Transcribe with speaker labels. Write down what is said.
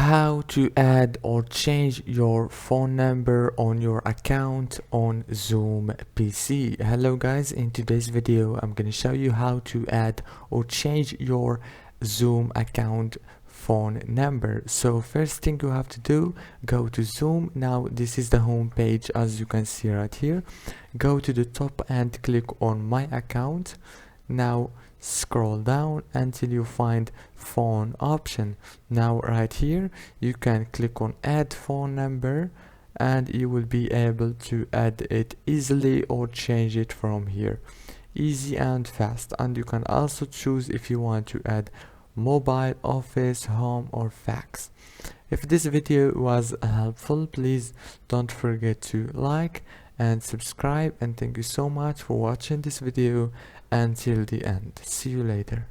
Speaker 1: how to add or change your phone number on your account on Zoom PC. Hello guys, in today's video I'm going to show you how to add or change your Zoom account phone number. So first thing you have to do, go to Zoom. Now this is the home page, as you can see right here. Go to the top and click on my account. Now scroll down until you find phone option. Now right here you can click on add phone number and you will be able to add it easily or change it from here. Easy and fast. And you can also choose if you want to add mobile, office, home or fax. If this video was helpful, please don't forget to like and subscribe, and thank you so much for watching this video until the end. See you later.